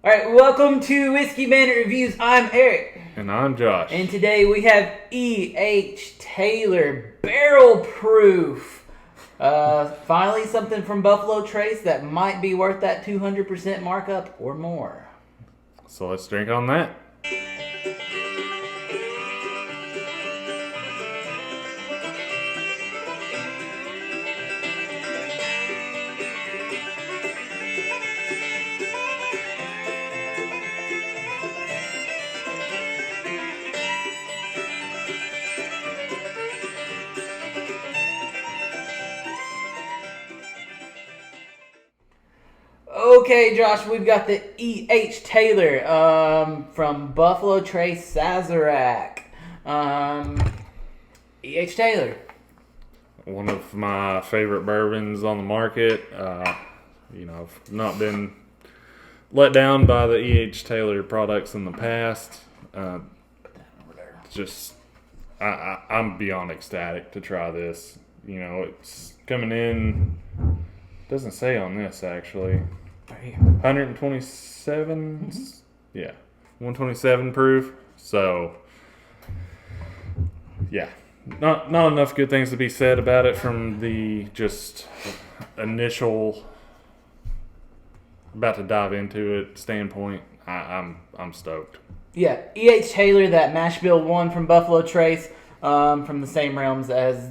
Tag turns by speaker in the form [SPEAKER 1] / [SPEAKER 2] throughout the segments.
[SPEAKER 1] All right, welcome to Whiskey Bandit Reviews. I'm Eric.
[SPEAKER 2] And I'm Josh.
[SPEAKER 1] And today we have E.H. Taylor Barrel Proof. Finally something from Buffalo Trace that might be worth that 200% markup or more.
[SPEAKER 2] So let's drink on that.
[SPEAKER 1] Okay, Josh, we've got the E.H. Taylor from Buffalo Trace Sazerac. E.H. Taylor.
[SPEAKER 2] One of my favorite bourbons on the market. I've not been let down by the E.H. Taylor products in the past. I'm beyond ecstatic to try this. You know, it's coming in, doesn't say on this actually.
[SPEAKER 1] Right here.
[SPEAKER 2] 127? Mm-hmm. Yeah. 127 proof. So, yeah. Not enough good things to be said about it from the just initial about to dive into it standpoint. I'm stoked.
[SPEAKER 1] Yeah, E.H. Taylor, that mash bill one from Buffalo Trace, from the same realms as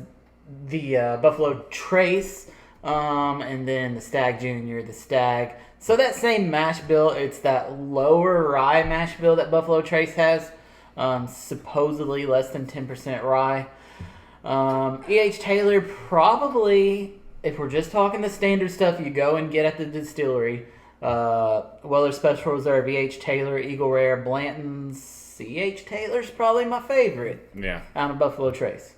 [SPEAKER 1] the Buffalo Trace, and then the Stag Junior, the Stag. So that same mash bill, it's that lower rye mash bill that Buffalo Trace has, supposedly less than 10% rye. E.H. Taylor probably, if we're just talking the standard stuff you go and get at the distillery, Weller Special Reserve, E.H. Taylor, Eagle Rare, Blanton's. E.H. Taylor's probably my favorite.
[SPEAKER 2] Yeah.
[SPEAKER 1] Out of Buffalo Trace.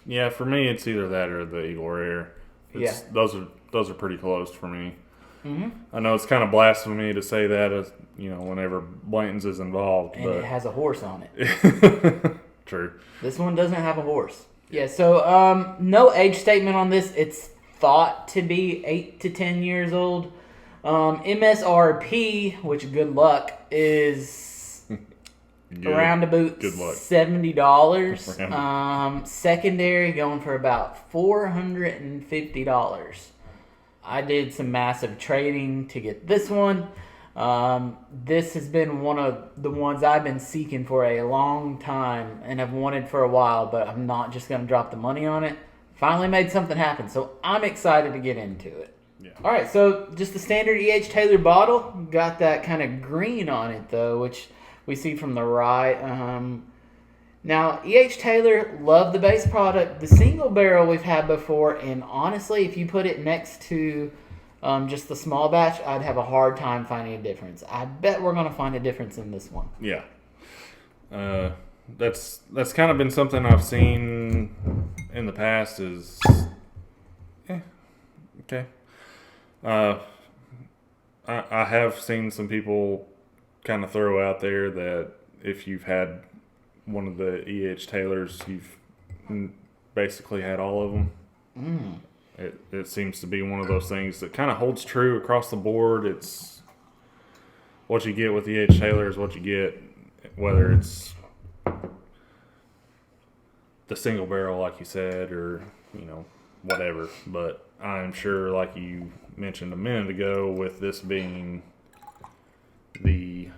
[SPEAKER 2] Yeah, for me it's either that or the Eagle Rare. Those are pretty close for me. Mm-hmm. I know it's kind of blasphemy to say that, as whenever Blanton's is involved,
[SPEAKER 1] and
[SPEAKER 2] but
[SPEAKER 1] it has a horse on it.
[SPEAKER 2] True.
[SPEAKER 1] This one doesn't have a horse. Yeah. So no age statement on this. It's thought to be 8 to 10 years old. MSRP, which good luck, is around about $70. Secondary going for about $450. I did some massive trading to get this one. This has been one of the ones I've been seeking for a long time and have wanted for a while, but I'm not just going to drop the money on it. Finally made something happen, so I'm excited to get into it.
[SPEAKER 2] Yeah. All
[SPEAKER 1] right, so just the standard E.H. Taylor bottle. Got that kind of green on it, though, which we see from the right. Now, E.H. Taylor, love the base product. The single barrel we've had before, and honestly, if you put it next to just the small batch, I'd have a hard time finding a difference. I bet we're going to find a difference in this one.
[SPEAKER 2] Yeah. That's kind of been something I've seen in the past is... okay. I have seen some people kind of throw out there that if you've had one of the E.H. Taylors, you've basically had all of them. It seems to be one of those things that kind of holds true across the board. It's what you get with E.H. Taylor is what you get, whether it's the single barrel, like you said, or whatever. But I'm sure, like you mentioned a minute ago, with this being the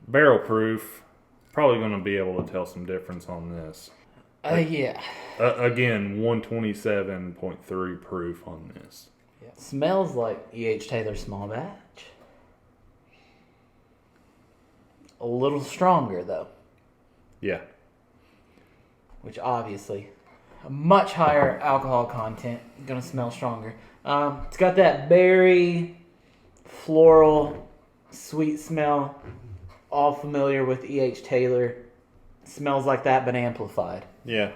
[SPEAKER 2] barrel proof, probably going to be able to tell some difference on this.
[SPEAKER 1] Yeah.
[SPEAKER 2] Again, 127.3 proof on this.
[SPEAKER 1] Yeah. Smells like E.H. Taylor small batch. A little stronger, though.
[SPEAKER 2] Yeah.
[SPEAKER 1] Which obviously, a much higher alcohol content, going to smell stronger. It's got that berry, floral, sweet smell. All familiar with E.H. Taylor. Smells like that, but amplified.
[SPEAKER 2] Yeah.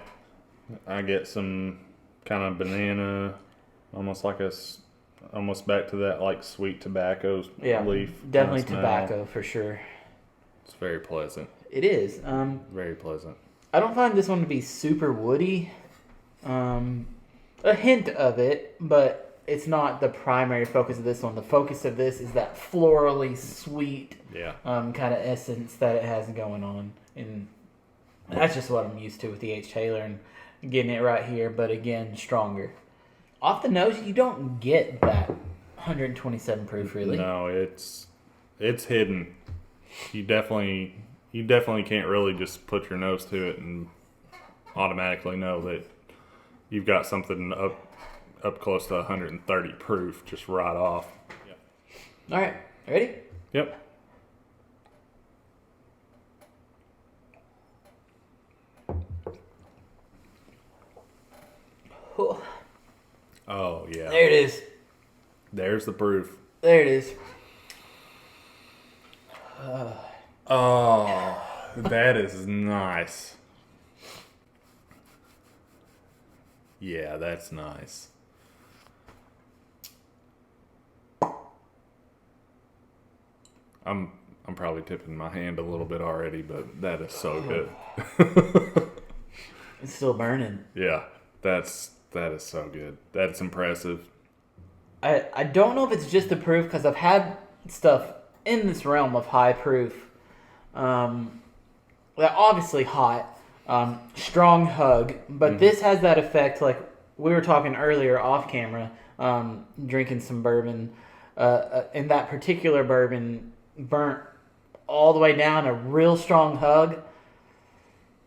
[SPEAKER 2] I get some kind of banana, almost back to that like sweet tobacco leaf.
[SPEAKER 1] Definitely tobacco for sure.
[SPEAKER 2] It's very pleasant.
[SPEAKER 1] It is.
[SPEAKER 2] Very pleasant.
[SPEAKER 1] I don't find this one to be super woody. A hint of it, but it's not the primary focus of this one. The focus of this is that florally sweet kind of essence that it has going on. And that's just what I'm used to with the H. Taylor and getting it right here, but again, stronger. Off the nose, you don't get that 127 proof, really.
[SPEAKER 2] No, it's hidden. You definitely can't really just put your nose to it and automatically know that you've got something up close to 130 proof just right off. Yeah.
[SPEAKER 1] All right, ready?
[SPEAKER 2] Yep. Oh, yeah.
[SPEAKER 1] There it is.
[SPEAKER 2] There's the proof.
[SPEAKER 1] There it is.
[SPEAKER 2] Oh, that is nice. Yeah, that's nice. I'm probably tipping my hand a little bit already, but that is so good.
[SPEAKER 1] It's still burning.
[SPEAKER 2] Yeah, that is so good. That's impressive.
[SPEAKER 1] I don't know if it's just the proof, because I've had stuff in this realm of high proof. That obviously hot, strong hug, but this has that effect, like we were talking earlier off camera, drinking some bourbon, and that particular bourbon burnt all the way down, a real strong hug.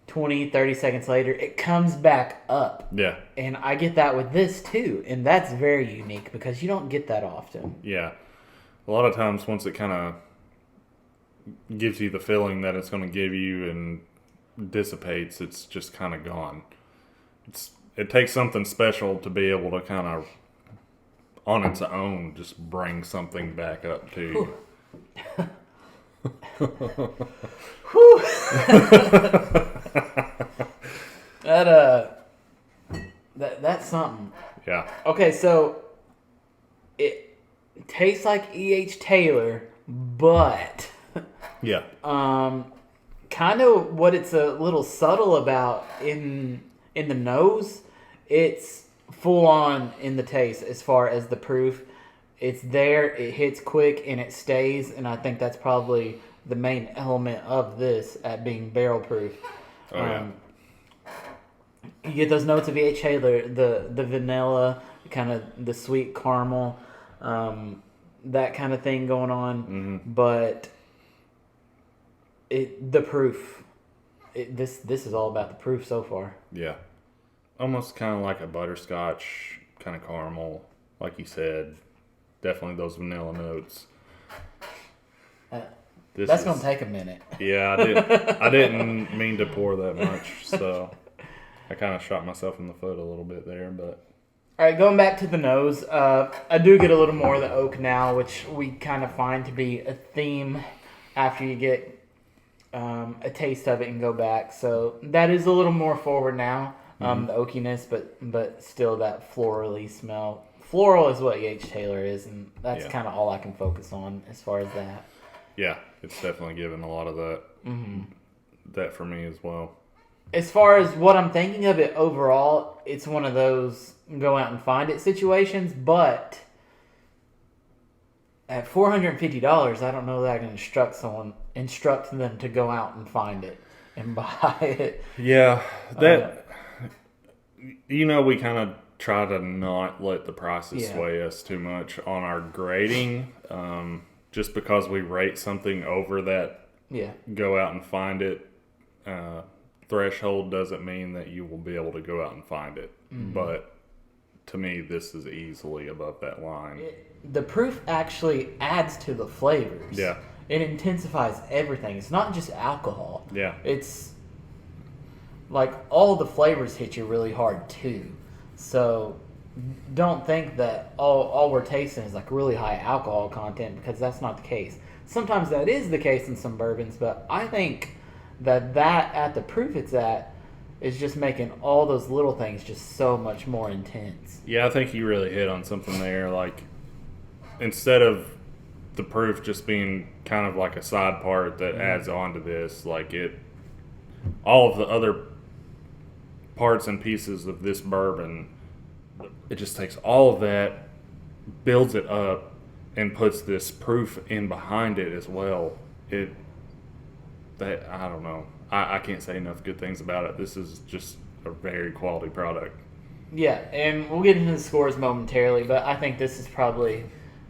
[SPEAKER 1] 20, 30 seconds later, it comes back up.
[SPEAKER 2] Yeah.
[SPEAKER 1] And I get that with this too, and that's very unique because you don't get that often.
[SPEAKER 2] Yeah. A lot of times once it kind of gives you the feeling that it's going to give you and dissipates, it's just kind of gone. It takes something special to be able to kind of on its own just bring something back up to you.
[SPEAKER 1] Whew. That's something.
[SPEAKER 2] Yeah.
[SPEAKER 1] Okay, so it tastes like E.H. Taylor, but
[SPEAKER 2] Yeah.
[SPEAKER 1] kind of what it's a little subtle about in the nose, it's full on in the taste as far as the proof. It's there, it hits quick, and it stays, and I think that's probably the main element of this at being barrel proof.
[SPEAKER 2] Oh, yeah.
[SPEAKER 1] You get those notes of E.H. Taylor, the vanilla, kind of the sweet caramel, that kind of thing going on. But the proof, this is all about the proof so far.
[SPEAKER 2] Yeah. Almost kind of like a butterscotch, kind of caramel, like you said. Definitely those vanilla notes.
[SPEAKER 1] That's going to take a minute.
[SPEAKER 2] Yeah, I didn't mean to pour that much, so I kind of shot myself in the foot a little bit there, but...
[SPEAKER 1] All right, going back to the nose, I do get a little more of the oak now, which we kind of find to be a theme after you get a taste of it and go back. So that is a little more forward now, the oakiness, but still that florally smell. Floral is what E.H. Taylor is, and that's kind of all I can focus on as far as that.
[SPEAKER 2] Yeah, it's definitely given a lot of that. That for me as well.
[SPEAKER 1] As far as what I'm thinking of it overall, it's one of those go out and find it situations, but at $450, I don't know that I can instruct them to go out and find it and buy it.
[SPEAKER 2] Yeah, that we kind of try to not let the prices sway us too much on our grading. Just because we rate something over that go out and find it threshold doesn't mean that you will be able to go out and find it. But to me, this is easily above that line.
[SPEAKER 1] The proof actually adds to the flavors.
[SPEAKER 2] Yeah.
[SPEAKER 1] It intensifies everything. It's not just alcohol.
[SPEAKER 2] Yeah.
[SPEAKER 1] It's like all the flavors hit you really hard too. So don't think that all we're tasting is like really high alcohol content, because that's not the case. Sometimes that is the case in some bourbons, but I think that at the proof it's at is just making all those little things just so much more intense.
[SPEAKER 2] Yeah, I think you really hit on something there. Like, instead of the proof just being kind of like a side part that adds on to this, like all of the other parts and pieces of this bourbon, it just takes all of that builds it up and puts this proof in behind it as well. I don't know. I can't say enough good things about it. This is just a very quality product.
[SPEAKER 1] Yeah, and we'll get into the scores momentarily, but I think this is probably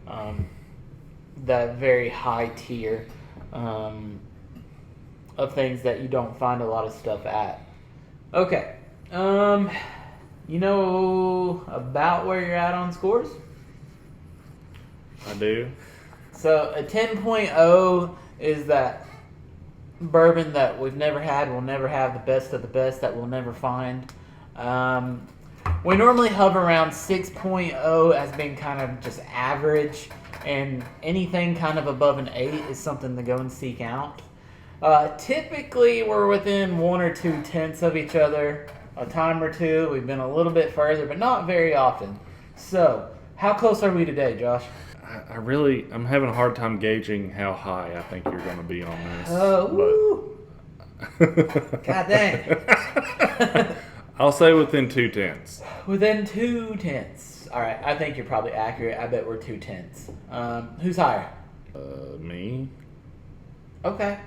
[SPEAKER 1] the very high tier of things that you don't find a lot of stuff at. Okay. You know about where you're at on scores?
[SPEAKER 2] I do.
[SPEAKER 1] So a 10.0 is that bourbon that we've never had, we'll never have, the best of the best that we'll never find. We normally hover around 6.0 as being kind of just average, and anything kind of above an 8 is something to go and seek out. Typically, we're within 1 or 2 tenths of each other. A time or two, we've been a little bit further, but not very often. So, how close are we today, Josh?
[SPEAKER 2] I'm having a hard time gauging how high I think you're going to be on this.
[SPEAKER 1] Woo! God dang.
[SPEAKER 2] I'll say within 2 tenths.
[SPEAKER 1] Within 2 tenths. All right, I think you're probably accurate. I bet we're 2 tenths. Who's higher?
[SPEAKER 2] Me.
[SPEAKER 1] Okay.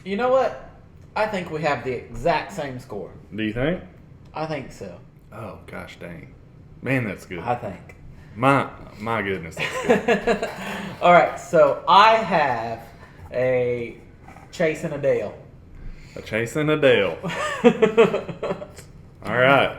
[SPEAKER 1] You know what? I think we have the exact same score.
[SPEAKER 2] Do you think?
[SPEAKER 1] I think so.
[SPEAKER 2] Oh, gosh dang. Man, that's good.
[SPEAKER 1] I think.
[SPEAKER 2] My goodness, that's good.
[SPEAKER 1] All right, so I have a Chasing a Dale.
[SPEAKER 2] A Chasing a Dale. All right.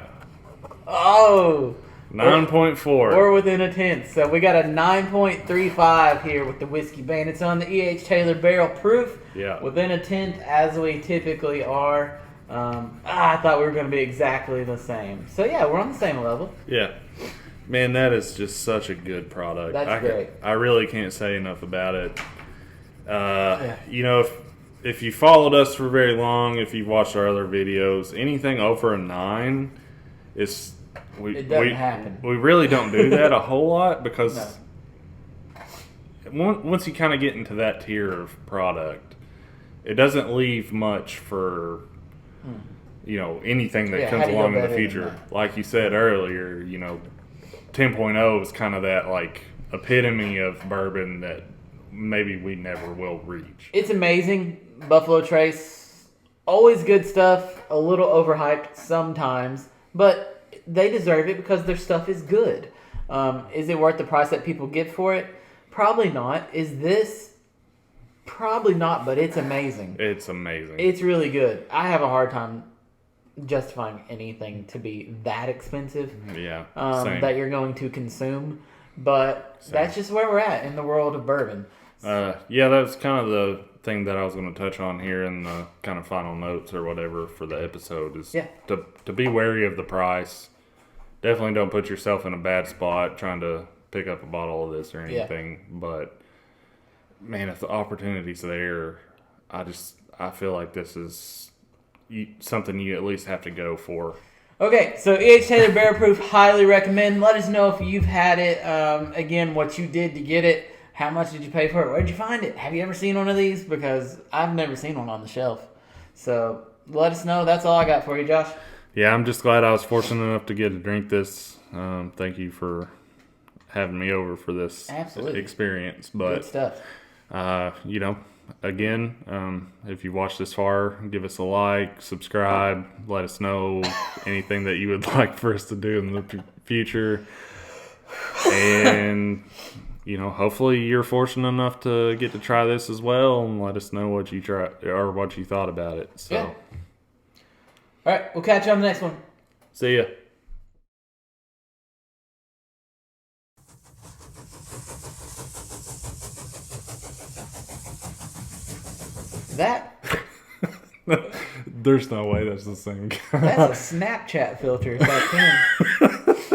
[SPEAKER 1] Oh.
[SPEAKER 2] 9.4.
[SPEAKER 1] We're within a tenth. So we got a 9.35 here with the Whiskey Bandits on the E.H. Taylor Barrel Proof.
[SPEAKER 2] Yeah.
[SPEAKER 1] Within a tenth, as we typically are. I thought we were going to be exactly the same. So yeah, we're on the same level.
[SPEAKER 2] Yeah. Man, that is just such a good product.
[SPEAKER 1] That's great.
[SPEAKER 2] I really can't say enough about it. You know, if you followed us for very long, if you've watched our other videos, anything over a 9 is...
[SPEAKER 1] It doesn't happen.
[SPEAKER 2] We really don't do that a whole lot because once you kind of get into that tier of product, it doesn't leave much for anything that comes along in the future. Like you said earlier, 10.0 is kind of that like epitome of bourbon that maybe we never will reach.
[SPEAKER 1] It's amazing. Buffalo Trace, always good stuff. A little overhyped sometimes, but they deserve it because their stuff is good. Is it worth the price that people get for it? Probably not. Is this? Probably not, but it's amazing.
[SPEAKER 2] It's amazing.
[SPEAKER 1] It's really good. I have a hard time justifying anything to be that expensive.
[SPEAKER 2] Yeah,
[SPEAKER 1] that you're going to consume. But that's just where we're at in the world of bourbon.
[SPEAKER 2] Yeah, that's kind of the thing that I was going to touch on here in the kind of final notes or whatever for the episode is to be wary of the price. Definitely don't put yourself in a bad spot trying to pick up a bottle of this or anything. Yeah. But man, if the opportunity's there, I feel like this is something you at least have to go for.
[SPEAKER 1] Okay, so E.H. Taylor Barrel Proof, highly recommend. Let us know if you've had it. Again, what you did to get it. How much did you pay for it? Where'd you find it? Have you ever seen one of these? Because I've never seen one on the shelf. So let us know. That's all I got for you, Josh.
[SPEAKER 2] Yeah, I'm just glad I was fortunate enough to get to drink this. Thank you for having me over for this experience. But,
[SPEAKER 1] good stuff.
[SPEAKER 2] Again, if you watched this far, give us a like, subscribe, let us know anything that you would like for us to do in the future. And... hopefully you're fortunate enough to get to try this as well, and let us know what you try or what you thought about it. So,
[SPEAKER 1] yeah. All right, we'll catch you on the next one.
[SPEAKER 2] See ya. There's no way that's the same guy.
[SPEAKER 1] That's a Snapchat filter back then.